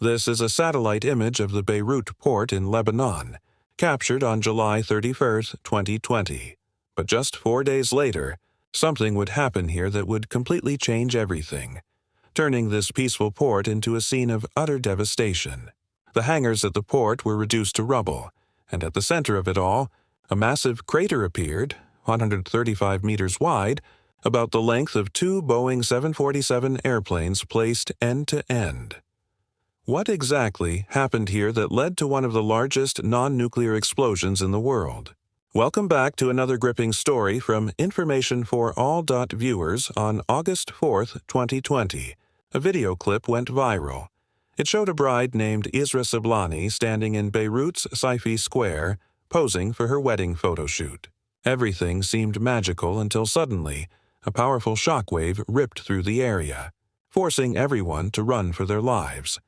This is a satellite image of the Beirut port in Lebanon, captured on July 31, 2020. But just 4 days later, something would happen here that would completely change everything, turning this peaceful port into a scene of utter devastation. The hangars at the port were reduced to rubble, and at the center of it all, a massive crater appeared, 135 meters wide, about the length of 2 Boeing 747 airplanes placed end to end. What exactly happened here that led to one of the largest non-nuclear explosions in the world? Welcome back to another gripping story from Information for All viewers on August 4, 2020. A video clip went viral. It showed a bride named Isra Sablani standing in Beirut's Saifi Square, posing for her wedding photo shoot. Everything seemed magical until suddenly, a powerful shockwave ripped through the area, forcing everyone to run for their lives.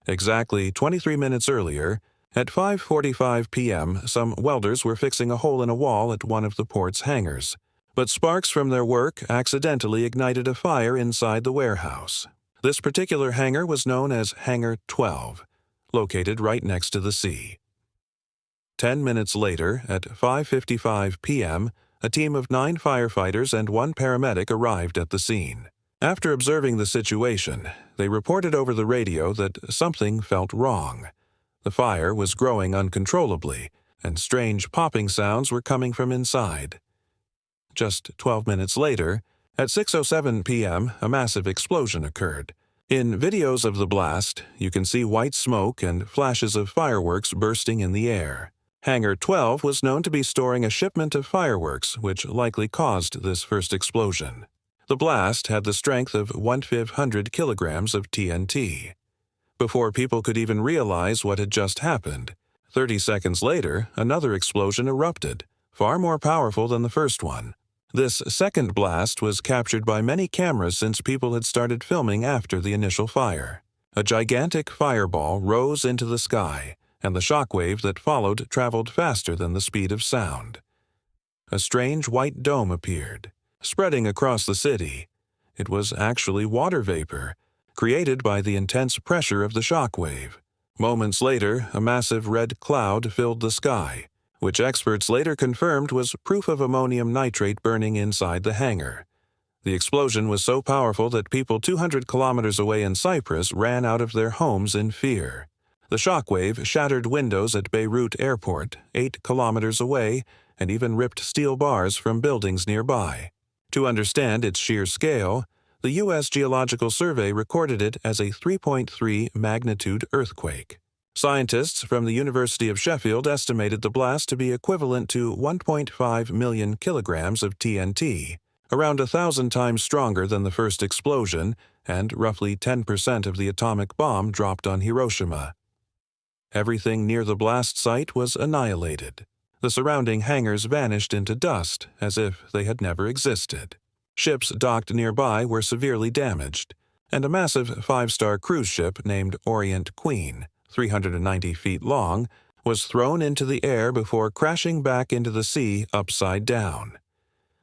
Exactly 23 minutes earlier, at 5:45 p.m., some welders were fixing a hole in a wall at one of the port's hangars, but sparks from their work accidentally ignited a fire inside the warehouse. This particular hangar was known as Hangar 12, located right next to the sea. 10 minutes later, at 5:55 p.m., a team of 9 firefighters and 1 paramedic arrived at the scene. After observing the situation, they reported over the radio that something felt wrong. The fire was growing uncontrollably, and strange popping sounds were coming from inside. Just 12 minutes later, at 6:07 p.m., a massive explosion occurred. In videos of the blast, you can see white smoke and flashes of fireworks bursting in the air. Hangar 12 was known to be storing a shipment of fireworks, which likely caused this first explosion. The blast had the strength of 1/500 kilograms of TNT. Before people could even realize what had just happened, 30 seconds later, another explosion erupted, far more powerful than the first one. This second blast was captured by many cameras since people had started filming after the initial fire. A gigantic fireball rose into the sky, and the shockwave that followed traveled faster than the speed of sound. A strange white dome appeared, spreading across the city. It was actually water vapor, created by the intense pressure of the shockwave. Moments later, a massive red cloud filled the sky, which experts later confirmed was proof of ammonium nitrate burning inside the hangar. The explosion was so powerful that people 200 kilometers away in Cyprus ran out of their homes in fear. The shockwave shattered windows at Beirut Airport, 8 kilometers away, and even ripped steel bars from buildings nearby. To understand its sheer scale, the U.S. Geological Survey recorded it as a 3.3 magnitude earthquake. Scientists from the University of Sheffield estimated the blast to be equivalent to 1.5 million kilograms of TNT, around 1,000 times stronger than the first explosion and roughly 10% of the atomic bomb dropped on Hiroshima. Everything near the blast site was annihilated. The surrounding hangars vanished into dust as if they had never existed. Ships docked nearby were severely damaged, and a massive 5-star cruise ship named Orient Queen, 390 feet long, was thrown into the air before crashing back into the sea upside down.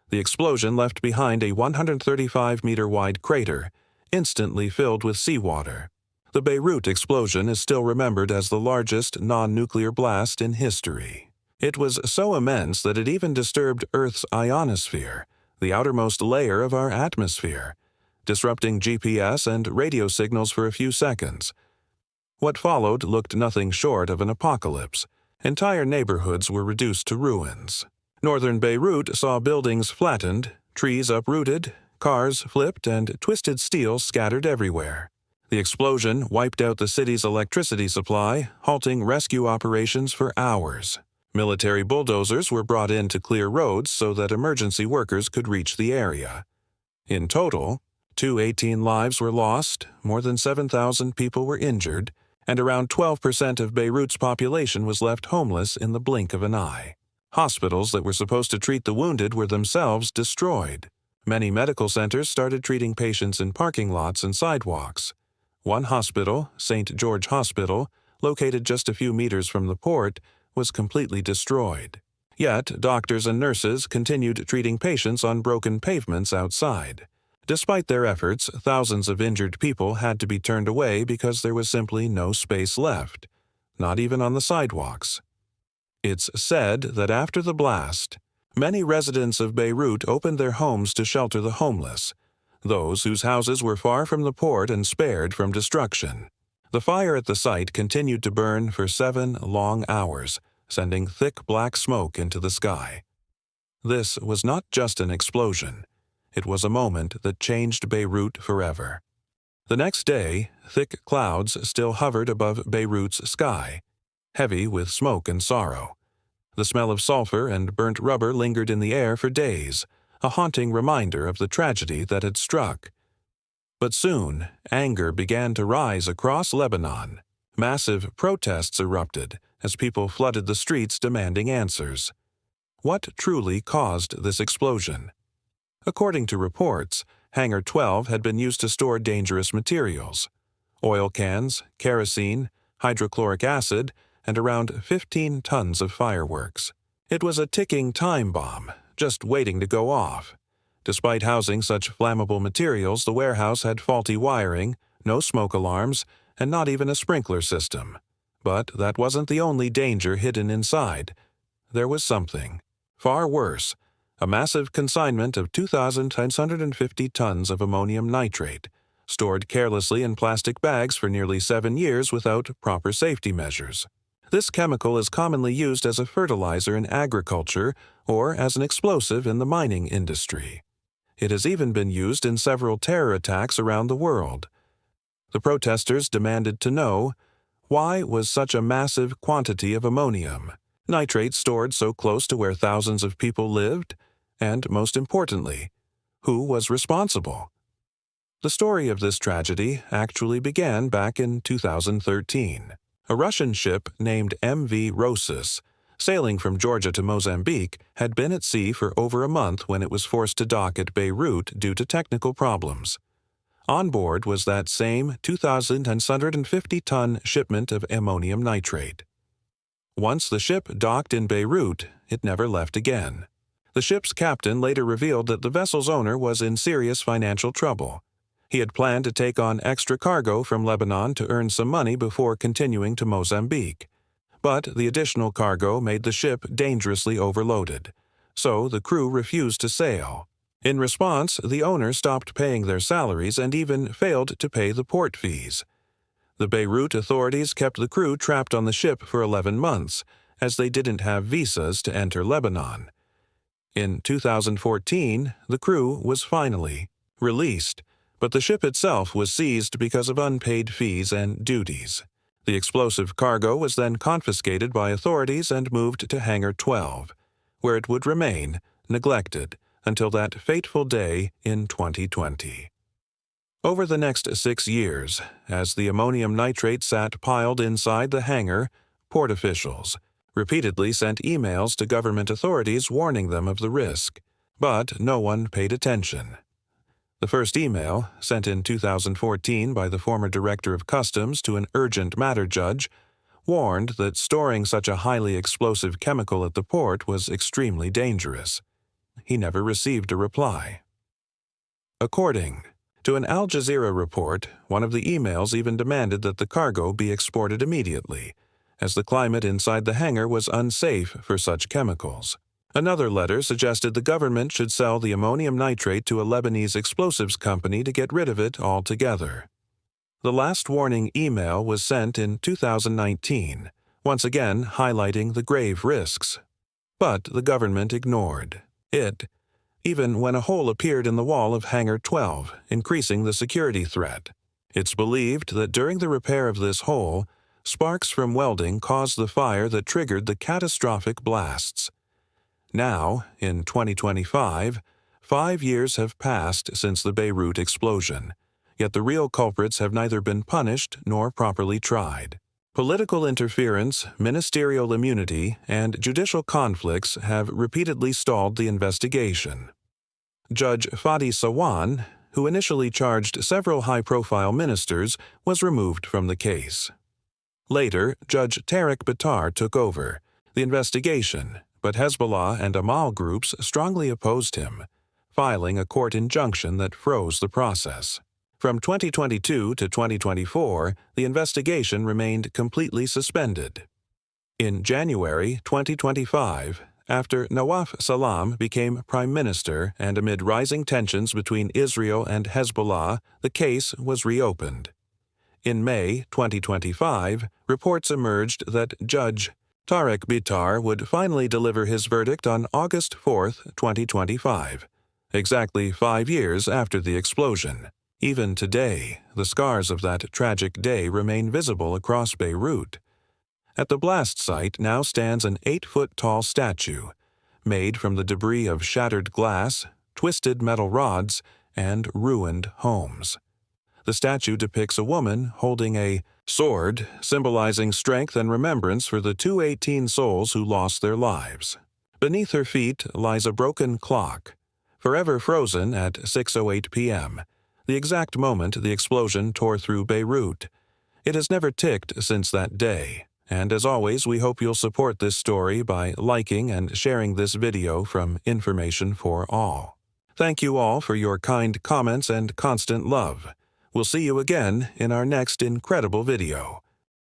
The explosion left behind a 135-meter-wide crater, instantly filled with seawater. The Beirut explosion is still remembered as the largest non-nuclear blast in history. It was so immense that it even disturbed Earth's ionosphere, the outermost layer of our atmosphere, disrupting GPS and radio signals for a few seconds. What followed looked nothing short of an apocalypse. Entire neighborhoods were reduced to ruins. Northern Beirut saw buildings flattened, trees uprooted, cars flipped, and twisted steel scattered everywhere. The explosion wiped out the city's electricity supply, halting rescue operations for hours. Military bulldozers were brought in to clear roads so that emergency workers could reach the area. In total, 218 lives were lost, more than 7,000 people were injured, and around 12% of Beirut's population was left homeless in the blink of an eye. Hospitals that were supposed to treat the wounded were themselves destroyed. Many medical centers started treating patients in parking lots and sidewalks. One hospital, St. George Hospital, located just a few meters from the port, was completely destroyed. Yet, doctors and nurses continued treating patients on broken pavements outside. Despite their efforts, thousands of injured people had to be turned away because there was simply no space left, not even on the sidewalks. It's said that after the blast, many residents of Beirut opened their homes to shelter the homeless, those whose houses were far from the port and spared from destruction. The fire at the site continued to burn for 7 long hours, sending thick black smoke into the sky. This was not just an explosion. It was a moment that changed Beirut forever. The next day, thick clouds still hovered above Beirut's sky, heavy with smoke and sorrow. The smell of sulfur and burnt rubber lingered in the air for days, a haunting reminder of the tragedy that had struck. But soon, anger began to rise across Lebanon. Massive protests erupted as people flooded the streets demanding answers. What truly caused this explosion? According to reports, Hangar 12 had been used to store dangerous materials: oil cans, kerosene, hydrochloric acid, and around 15 tons of fireworks. It was a ticking time bomb, just waiting to go off. Despite housing such flammable materials, the warehouse had faulty wiring, no smoke alarms, and not even a sprinkler system. But that wasn't the only danger hidden inside. There was something far worse: a massive consignment of 2,950 tons of ammonium nitrate, stored carelessly in plastic bags for nearly 7 years without proper safety measures. This chemical is commonly used as a fertilizer in agriculture or as an explosive in the mining industry. It has even been used in several terror attacks around the world. The protesters demanded to know, why was such a massive quantity of ammonium nitrate stored so close to where thousands of people lived? And most importantly, who was responsible? The story of this tragedy actually began back in 2013. A Russian ship named MV Rosus, sailing from Georgia to Mozambique, had been at sea for over a month when it was forced to dock at Beirut due to technical problems. On board was that same 2,950-ton shipment of ammonium nitrate. Once the ship docked in Beirut, it never left again. The ship's captain later revealed that the vessel's owner was in serious financial trouble. He had planned to take on extra cargo from Lebanon to earn some money before continuing to Mozambique. But the additional cargo made the ship dangerously overloaded, so the crew refused to sail. In response, the owner stopped paying their salaries and even failed to pay the port fees. The Beirut authorities kept the crew trapped on the ship for 11 months, as they didn't have visas to enter Lebanon. In 2014, the crew was finally released, but the ship itself was seized because of unpaid fees and duties. The explosive cargo was then confiscated by authorities and moved to Hangar 12, where it would remain, neglected, until that fateful day in 2020. Over the next 6 years, as the ammonium nitrate sat piled inside the hangar, port officials repeatedly sent emails to government authorities warning them of the risk, but no one paid attention. The first email, sent in 2014 by the former Director of Customs to an urgent matter judge, warned that storing such a highly explosive chemical at the port was extremely dangerous. He never received a reply. According to an Al Jazeera report, one of the emails even demanded that the cargo be exported immediately, as the climate inside the hangar was unsafe for such chemicals. Another letter suggested the government should sell the ammonium nitrate to a Lebanese explosives company to get rid of it altogether. The last warning email was sent in 2019, once again highlighting the grave risks. But the government ignored it, even when a hole appeared in the wall of Hangar 12, increasing the security threat. It's believed that during the repair of this hole, sparks from welding caused the fire that triggered the catastrophic blasts. Now, in 2025, 5 years have passed since the Beirut explosion, yet the real culprits have neither been punished nor properly tried. Political interference, ministerial immunity, and judicial conflicts have repeatedly stalled the investigation. Judge Fadi Sawan, who initially charged several high-profile ministers, was removed from the case. Later, Judge Tarek Bitar took over the investigation, but Hezbollah and Amal groups strongly opposed him. filing a court injunction that froze the process. From 2022 to 2024, the investigation remained completely suspended. In January 2025, after Nawaf Salam became prime minister and amid rising tensions between Israel and Hezbollah, the case was reopened. In May 2025, reports emerged that Judge Tarek Bitar would finally deliver his verdict on August 4, 2025, exactly 5 years after the explosion. Even today, the scars of that tragic day remain visible across Beirut. At the blast site now stands an 8-foot-tall statue, made from the debris of shattered glass, twisted metal rods, and ruined homes. The statue depicts a woman holding a sword, symbolizing strength and remembrance for the 218 souls who lost their lives. Beneath her feet lies a broken clock, forever frozen at 6:08 p.m., the exact moment the explosion tore through Beirut. It has never ticked since that day. And as always, we hope you'll support this story by liking and sharing this video from Information for All. Thank you all for your kind comments and constant love. We'll see you again in our next incredible video.